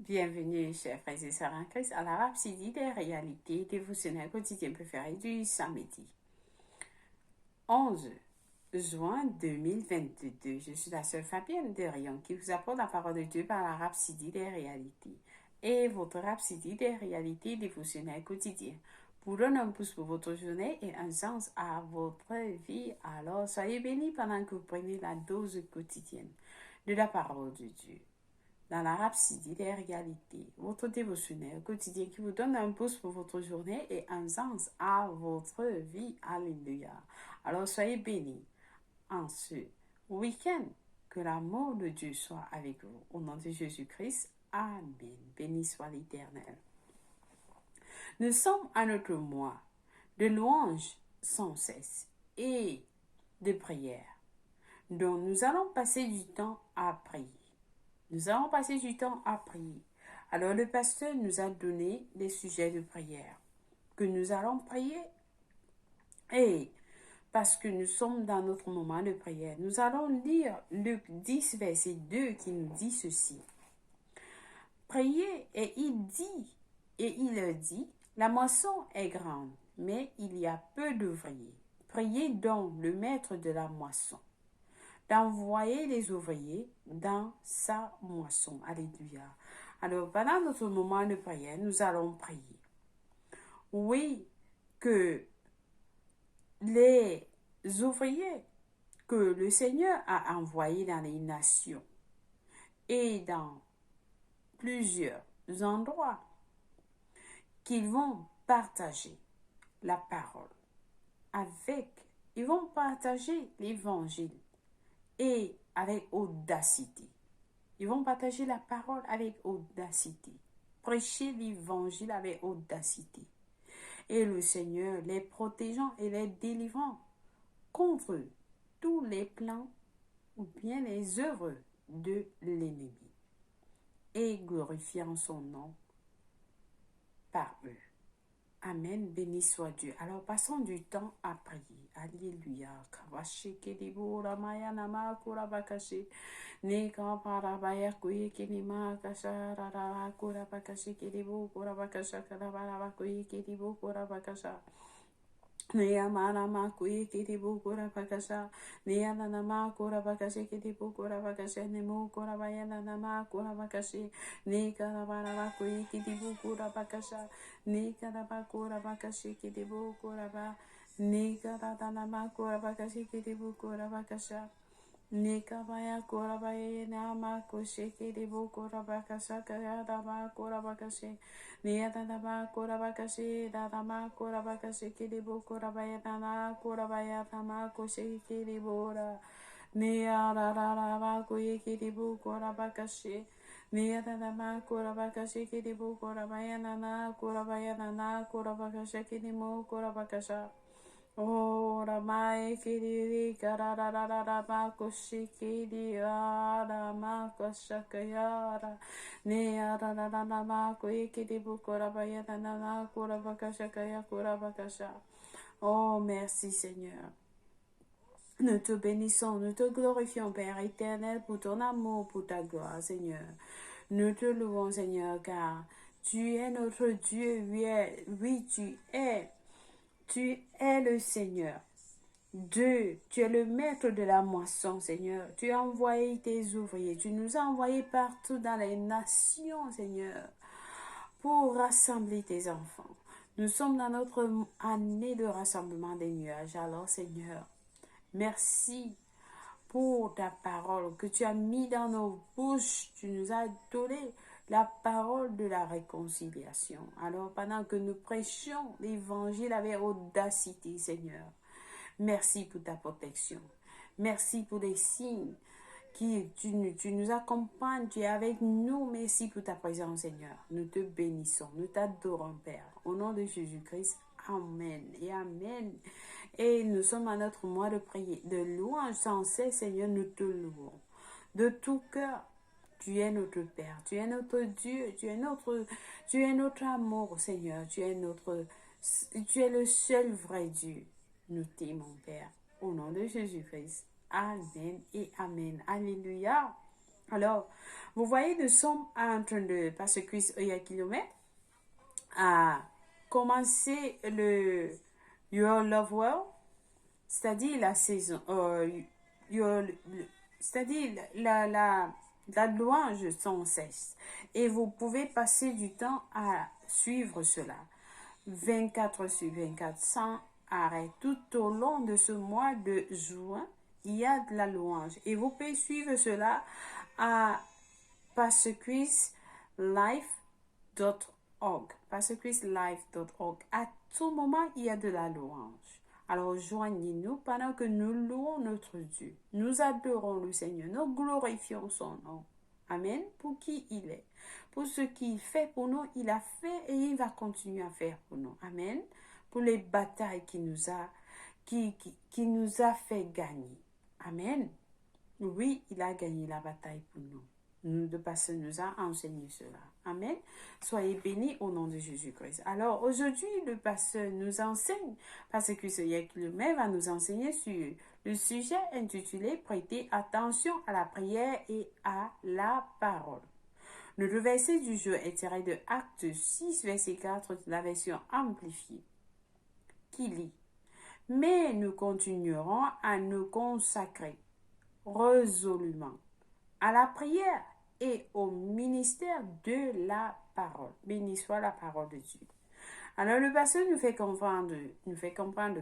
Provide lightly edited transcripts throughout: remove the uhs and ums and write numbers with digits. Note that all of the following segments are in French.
Bienvenue, chers frères et sœurs en Christ, à la rhapsodie des réalités dévotionnelles quotidiennes préférées du samedi 11 juin 2022. Je suis la sœur Fabienne de Rion qui vous apporte la parole de Dieu par la rhapsodie des réalités. Et votre rhapsodie des réalités dévotionnelles quotidiennes pour donner un pouce pour votre journée et un sens à votre vie. Alors, soyez bénis pendant que vous prenez la dose quotidienne de la parole de Dieu. Dans la rhapsodie des réalités, votre dévotionnel quotidien qui vous donne un pouce pour votre journée et un sens à votre vie. Alléluia. Alors soyez bénis en ce week-end. Que l'amour de Dieu soit avec vous. Au nom de Jésus-Christ, Amen. Béni soit l'Éternel. Nous sommes à notre mois de louange sans cesse et de prière, dont nous allons passer du temps à prier. Nous allons passer du temps à prier. Alors le pasteur nous a donné des sujets de prière que nous allons prier. Et parce que nous sommes dans notre moment de prière, nous allons lire Luc 10, verset 2 qui nous dit ceci. Priez et il dit, la moisson est grande, mais il y a peu d'ouvriers. Priez donc le maître de la moisson d'envoyer les ouvriers dans sa moisson. Alléluia. Alors, pendant notre moment de prière, nous allons prier. Oui, que les ouvriers que le Seigneur a envoyés dans les nations et dans plusieurs endroits, qu'ils vont partager la parole ils vont partager l'évangile et avec audacité. Ils vont partager la parole avec audacité. Prêcher l'évangile avec audacité. Et le Seigneur les protégeant et les délivrant contre tous les plans ou bien les œuvres de l'ennemi. Et glorifiant son nom par eux. Amen, béni soit Dieu. Alors passons du temps à prier. Alléluia. Kawashike dibura maya nama kurabakashi. Nika parabaya kuye kinima kasha rara kurabakashi kidibu kurabakasha karabara kuye kidibu kurabakasha. Nia mana ma kuye kitibu kura pakasha. Nia nana ma kura pakashi kitibu kura pakasha. Nemu kura baya nana ma kura pakashi. Nika rabara ma kuye kitibu kura pakasha. Nika raba kura pakashi kitibu kura pa. Nika rana ma kura pakashi kitibu kura pakasha. Nika baya kura baya nama kushiki dibu kura pakasha kaya dama kura pakashi. Nia dama kura pakashi dama kura pakashi kidibu kura baya dana kura baya dama kushiki dibura. Nia rara kuyi kidibu kura pakashi. Nia dama kura pakashi kidibu kura baya nana kura pakashi kidimu kura pakasha. Oh, Ramai Kiri Kararararama Kushikiri Arama Kashakayara Nearararama Kuikiri Bukurabayana Kurabakashakaya Kurabakasha. Oh, merci Seigneur. Nous te bénissons, nous te glorifions, Père éternel, pour ton amour, pour ta gloire, Seigneur. Nous te louons, Seigneur, car tu es notre Dieu, oui, tu es. Tu es le Seigneur. Dieu, tu es le maître de la moisson, Seigneur. Tu as envoyé tes ouvriers. Tu nous as envoyés partout dans les nations, Seigneur, pour rassembler tes enfants. Nous sommes dans notre année de rassemblement des nuages. Alors, Seigneur, merci pour ta parole que tu as mis dans nos bouches. Tu nous as donné la parole de la réconciliation. Alors, pendant que nous prêchions l'évangile avec audacité, Seigneur, merci pour ta protection. Merci pour les signes qui tu nous accompagnes, tu es avec nous. Merci pour ta présence, Seigneur. Nous te bénissons, nous t'adorons, Père. Au nom de Jésus-Christ, Amen et Amen. Et nous sommes à notre mois de prière, de louange sans cesse, Seigneur, nous te louons. De tout cœur, tu es notre Père, tu es notre Dieu, tu es notre amour, Seigneur, tu es le seul vrai Dieu. Nous t'aimons, Père, au nom de Jésus-Christ. Amen et Amen. Alléluia. Alors, vous voyez, nous sommes en train de, parce que Chris Oyakilome a commencé le Your Love Well, c'est-à-dire la saison, c'est-à-dire la louange sans cesse. Et vous pouvez passer du temps à suivre cela. 24 sur 24, sans arrêt. Tout au long de ce mois de juin, il y a de la louange. Et vous pouvez suivre cela à pastorchrislife.org. pastorchrislife.org. À tout moment, il y a de la louange. Alors, joignez-nous pendant que nous louons notre Dieu. Nous adorons le Seigneur. Nous glorifions son nom. Amen. Pour qui il est. Pour ce qu'il fait pour nous, il a fait et il va continuer à faire pour nous. Amen. Pour les batailles qu'il nous a fait gagner. Amen. Oui, il a gagné la bataille pour nous. Le pasteur nous a enseigné cela. Amen. Soyez bénis au nom de Jésus-Christ. Alors, aujourd'hui, le pasteur nous enseigne, parce que ce Yekilome va nous enseigner sur le sujet intitulé « Prêtez attention à la prière et à la parole ». Le verset du jour est tiré de Actes 6, verset 4 de la version amplifiée, qui lit « Mais nous continuerons à nous consacrer résolument à la prière et au ministère de la parole. Béni soit la parole de Dieu. » Alors le pasteur nous fait comprendre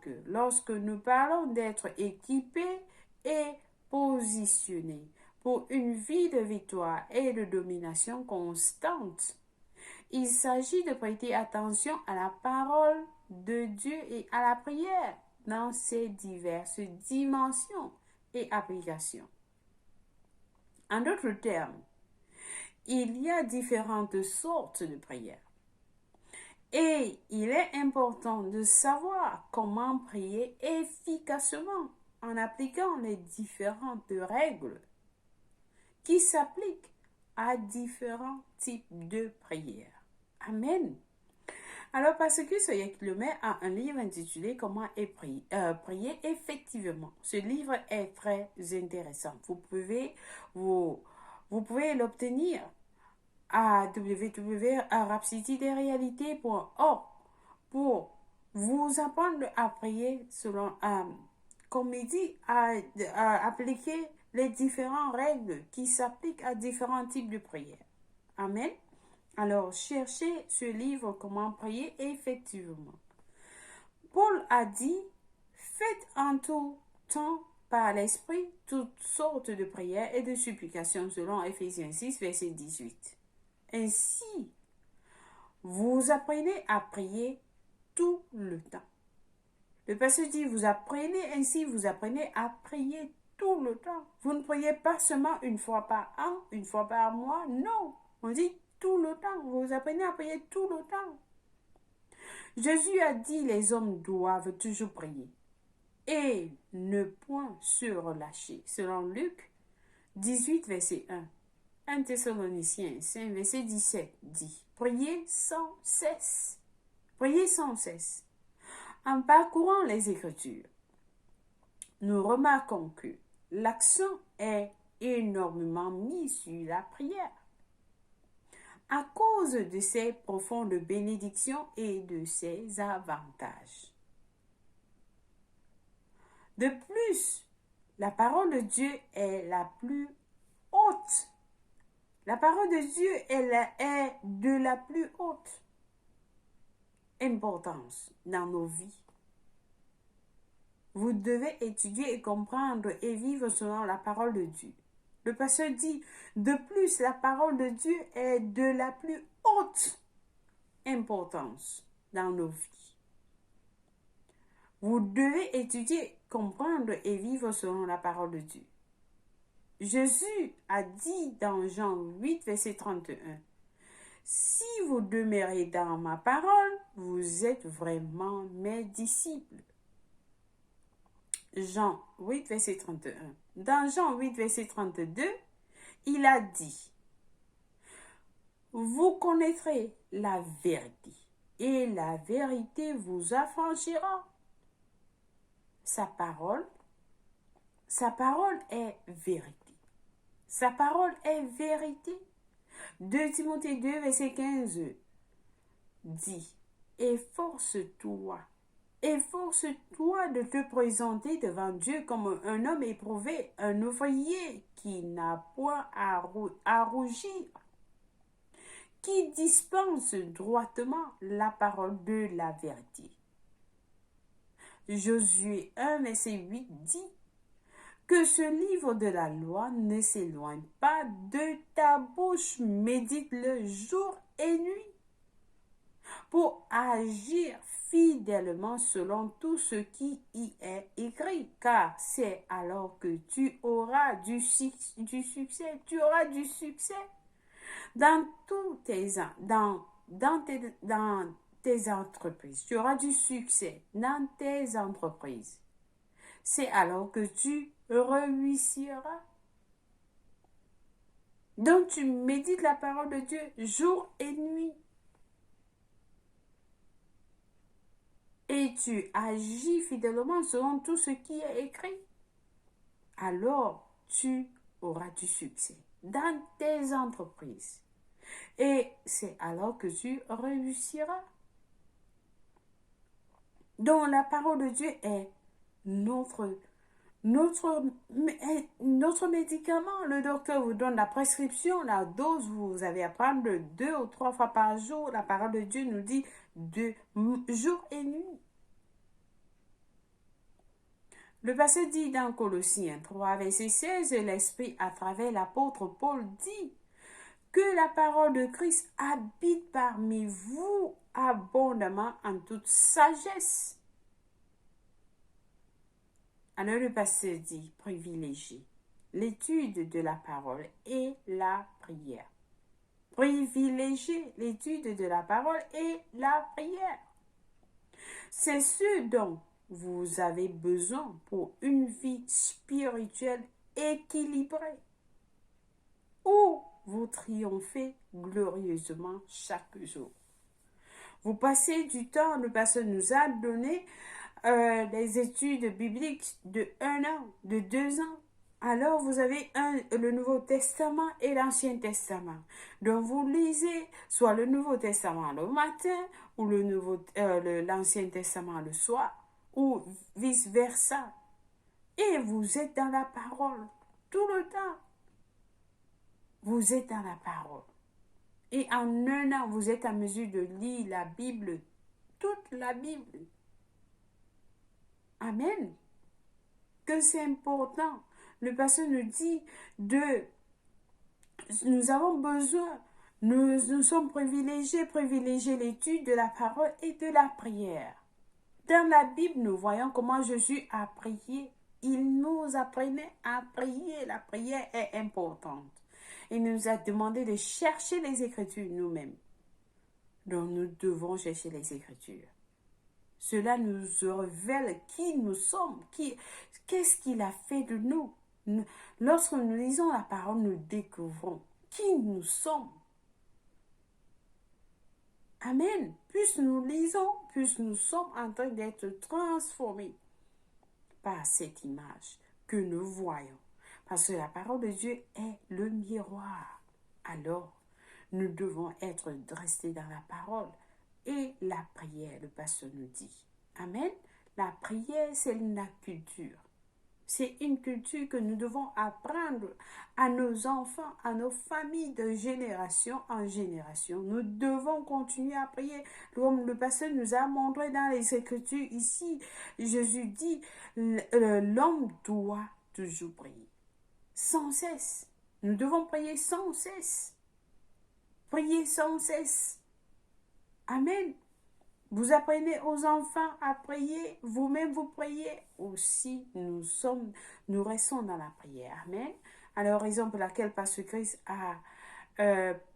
que lorsque nous parlons d'être équipés et positionnés pour une vie de victoire et de domination constante, il s'agit de prêter attention à la parole de Dieu et à la prière dans ses diverses dimensions et applications. En d'autres termes, il y a différentes sortes de prières. Et il est important de savoir comment prier efficacement en appliquant les différentes règles qui s'appliquent à différents types de prières. Amen. Alors, parce que ce Yekilome a un livre intitulé « Comment prier effectivement ». Ce livre est très intéressant. Vous pouvez l'obtenir à www.rhapsodyderealité.org pour vous apprendre à prier selon, comme il dit, à appliquer les différentes règles qui s'appliquent à différents types de prières. Amen. Alors, cherchez ce livre « Comment prier effectivement ». Paul a dit « Faites en tout temps par l'Esprit toutes sortes de prières et de supplications » selon Éphésiens 6, verset 18. Ainsi, vous apprenez à prier tout le temps. Le pasteur dit, vous apprenez à prier tout le temps. Vous ne priez pas seulement une fois par an, une fois par mois, non. On dit tout le temps. Vous apprenez à prier tout le temps. Jésus a dit, les hommes doivent toujours prier et ne point se relâcher. Selon Luc 18, verset 1. 1 Thessaloniciens 5, verset 17 dit « Priez sans cesse. » Priez sans cesse. En parcourant les Écritures, nous remarquons que l'accent est énormément mis sur la prière à cause de ses profondes bénédictions et de ses avantages. De plus, la parole de Dieu est la plus haute. La parole de Dieu est de la plus haute importance dans nos vies. Vous devez étudier et comprendre et vivre selon la parole de Dieu. Le pasteur dit, de plus, la parole de Dieu est de la plus haute importance dans nos vies. Vous devez étudier, comprendre et vivre selon la parole de Dieu. Jésus a dit dans Jean 8, verset 31, « Si vous demeurez dans ma parole, vous êtes vraiment mes disciples. » Jean 8, verset 31. Dans Jean 8, verset 32, il a dit, « Vous connaîtrez la vérité, et la vérité vous affranchira. » Sa parole est vérité. Sa parole est vérité. 2 Timothée 2, verset 15 dit, efforce-toi de te présenter devant Dieu comme un homme éprouvé, un ouvrier qui n'a point à rougir, qui dispense droitement la parole de la vérité. Josué 1, verset 8 dit que ce livre de la loi ne s'éloigne pas de ta bouche, médite-le jour et nuit pour agir fidèlement selon tout ce qui y est écrit, car c'est alors que tu auras du succès, dans tes entreprises. Tu auras du succès dans tes entreprises. C'est alors que tu réussiras. Donc tu médites la parole de Dieu jour et nuit. Et tu agis fidèlement selon tout ce qui est écrit. Alors tu auras du succès dans tes entreprises. Et c'est alors que tu réussiras. Donc la parole de Dieu est notre médicament. Le docteur vous donne la prescription, la dose, vous avez à prendre 2 ou 3 fois par jour. La parole de Dieu nous dit de jour et nuit. Le passage dit dans Colossiens 3, verset 16, l'Esprit à travers l'apôtre Paul dit que la parole de Christ habite parmi vous abondamment en toute sagesse. Alors le passage dit privilégier l'étude de la parole et la prière. Privilégier l'étude de la parole et la prière. C'est ce dont vous avez besoin pour une vie spirituelle équilibrée, où vous triomphez glorieusement chaque jour. Vous passez du temps, le pasteur nous a donné des études bibliques de 1 an, de 2 ans. Alors vous avez le Nouveau Testament et l'Ancien Testament. Donc vous lisez soit le Nouveau Testament le matin ou l'Ancien Testament le soir ou vice versa. Et vous êtes dans la parole tout le temps. Vous êtes dans la parole. Et en 1 an, vous êtes en mesure de lire la Bible, toute la Bible. Amen. Que c'est important. Le pasteur nous dit nous avons besoin, nous sommes privilégiés l'étude de la parole et de la prière. Dans la Bible, nous voyons comment Jésus a prié. Il nous apprenait à prier. La prière est importante. Il nous a demandé de chercher les Écritures nous-mêmes. Donc nous devons chercher les Écritures. Cela nous révèle qui nous sommes, qu'est-ce qu'il a fait de nous. Lorsque nous lisons la parole, nous découvrons qui nous sommes. Amen. Plus nous lisons, plus nous sommes en train d'être transformés par cette image que nous voyons. Parce que la parole de Dieu est le miroir. Alors, nous devons être restés dans la parole. Et la prière, le pasteur nous dit. Amen. La prière, c'est la culture. C'est une culture que nous devons apprendre à nos enfants, à nos familles de génération en génération. Nous devons continuer à prier. Comme le pasteur nous a montré dans les Écritures ici, Jésus dit, l'homme doit toujours prier. Sans cesse. Nous devons prier sans cesse. Prier sans cesse. Amen. Vous apprenez aux enfants à prier, vous-même vous priez aussi. Nous restons dans la prière. Amen. Alors, raison pour laquelle Pasteur Chris a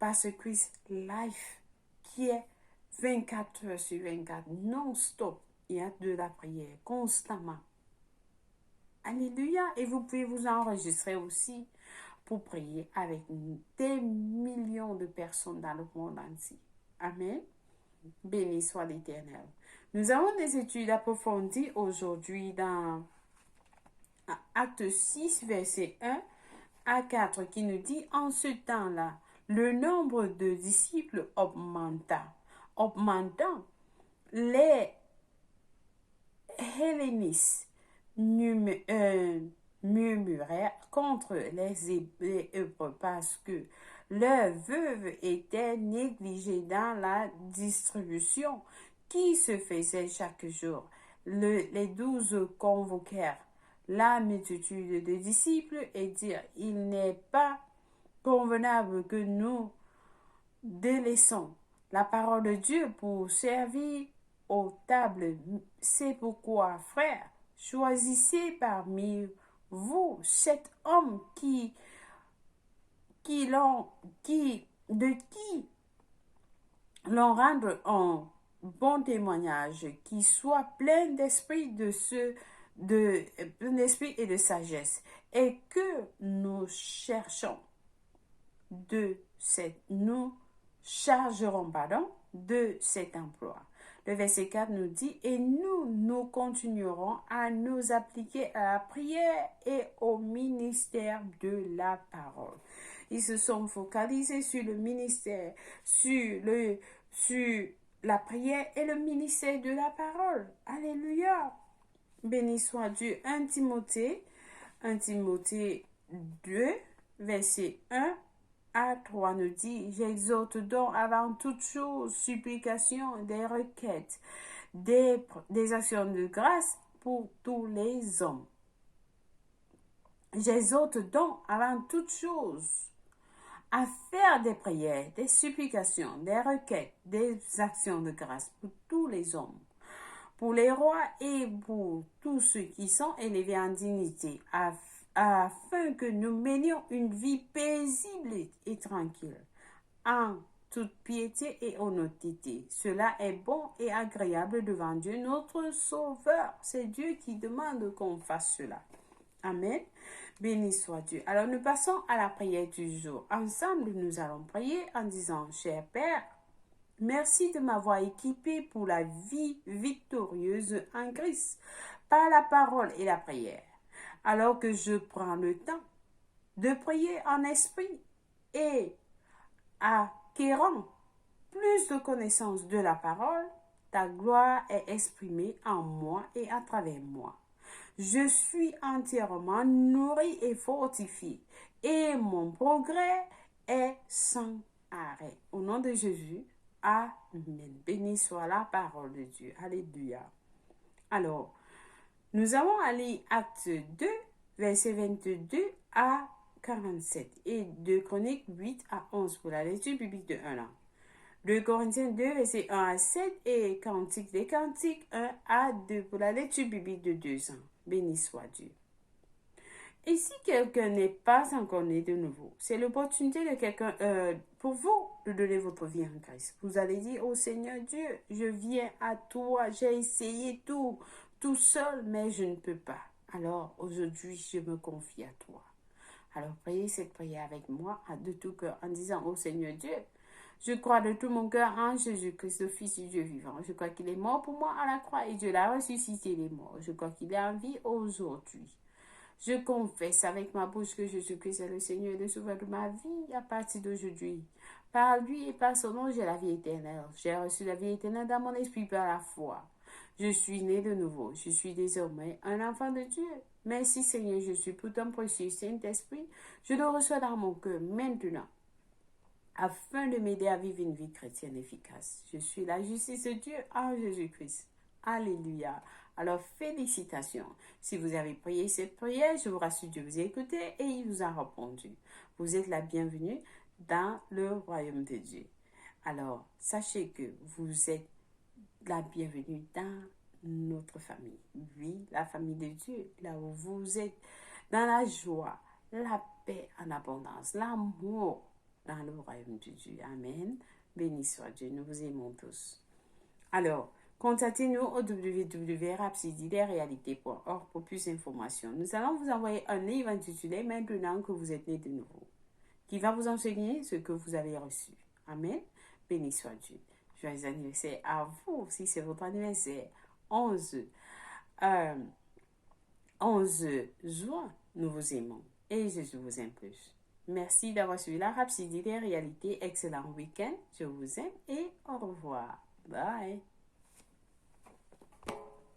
Pasteur Chris Life, qui est 24 heures sur 24, non-stop. Il y a de la prière constamment. Alléluia. Et vous pouvez vous enregistrer aussi pour prier avec des millions de personnes dans le monde entier. Amen. Béni soit l'Éternel. Nous avons des études approfondies aujourd'hui dans Acte 6, verset 1 à 4 qui nous dit, en ce temps-là, le nombre de disciples augmenta. Augmentant, les hellénistes murmuraient contre les Hébreux parce que leurs veuves étaient négligées dans la distribution qui se faisait chaque jour. Les 12 convoquèrent la multitude de disciples et dirent, il n'est pas convenable que nous délaissons la parole de Dieu pour servir aux tables. C'est pourquoi, frères, choisissez parmi vous 7 hommes de qui l'on rende un bon témoignage, qui soit plein d'esprit plein d'esprit et de sagesse, et que nous chargerons de cet emploi. Le verset 4 nous dit, et nous continuerons à nous appliquer à la prière et au ministère de la parole. Ils se sont focalisés sur le ministère, sur la prière et le ministère de la parole. Alléluia. Béni soit Dieu. 1 Timothée 2, verset 1 à 3 nous dit, j'exhorte donc avant toute chose, supplication, des requêtes, des actions de grâce pour tous les hommes. J'exhorte donc avant toute chose à faire des prières, des supplications, des requêtes, des actions de grâce pour tous les hommes, pour les rois et pour tous ceux qui sont élevés en dignité, afin que nous menions une vie paisible et tranquille, en toute piété et honnêteté. Cela est bon et agréable devant Dieu, notre Sauveur. C'est Dieu qui demande qu'on fasse cela. Amen. Béni soit Dieu. Alors nous passons à la prière du jour. Ensemble, nous allons prier en disant, cher Père, merci de m'avoir équipé pour la vie victorieuse en Christ, par la parole et la prière. Alors que je prends le temps de prier en esprit et acquérant plus de connaissances de la parole, ta gloire est exprimée en moi et à travers moi. Je suis entièrement nourri et fortifié et mon progrès est sans arrêt. Au nom de Jésus, amen. Béni soit la parole de Dieu. Alléluia. Alors, nous allons aller Acte 2, versets 22 à 47 et 2 Chroniques 8 à 11 pour la lecture biblique de 1 an. 2 Corinthiens 2, versets 1 à 7 et Cantiques des Cantiques 1 à 2 pour la lecture biblique de 2 ans. Béni soit Dieu. Et si quelqu'un n'est pas encore né de nouveau, c'est l'opportunité de quelqu'un pour vous de donner votre vie en Christ. Vous allez dire, oh Seigneur Dieu, je viens à toi, j'ai essayé tout seul, mais je ne peux pas. Alors aujourd'hui, je me confie à toi. Alors priez cette prière avec moi de tout cœur en disant, oh Seigneur Dieu, je crois de tout mon cœur en Jésus-Christ, le Fils du Dieu vivant. Je crois qu'il est mort pour moi à la croix et Dieu l'a ressuscité les morts. Je crois qu'il est en vie aujourd'hui. Je confesse avec ma bouche que Jésus-Christ est le Seigneur et le Sauveur de ma vie à partir d'aujourd'hui. Par lui et par son nom, j'ai la vie éternelle. J'ai reçu la vie éternelle dans mon esprit par la foi. Je suis né de nouveau. Je suis désormais un enfant de Dieu. Merci Seigneur Jésus pour ton précieux Saint-Esprit. Je le reçois dans mon cœur maintenant, afin de m'aider à vivre une vie chrétienne efficace. Je suis la justice de Dieu en Jésus-Christ. Alléluia. Alors, félicitations. Si vous avez prié cette prière, je vous rassure, Dieu vous a écouté et il vous a répondu. Vous êtes la bienvenue dans le royaume de Dieu. Alors, sachez que vous êtes la bienvenue dans notre famille. Oui, la famille de Dieu, là où vous êtes, dans la joie, la paix en abondance, l'amour dans le royaume de Dieu. Amen. Béni soit Dieu. Nous vous aimons tous. Alors, contactez-nous au www.rapsidilerealité.org pour plus d'informations. Nous allons vous envoyer un livre intitulé Maintenant que vous êtes né de nouveau, qui va vous enseigner ce que vous avez reçu. Amen. Béni soit Dieu. Joyeux anniversaire à vous si c'est votre anniversaire. 11 juin, nous vous aimons. et Jésus vous aime plus. Merci d'avoir suivi la Rhapsodie des réalités. Excellent week-end. Je vous aime et au revoir. Bye.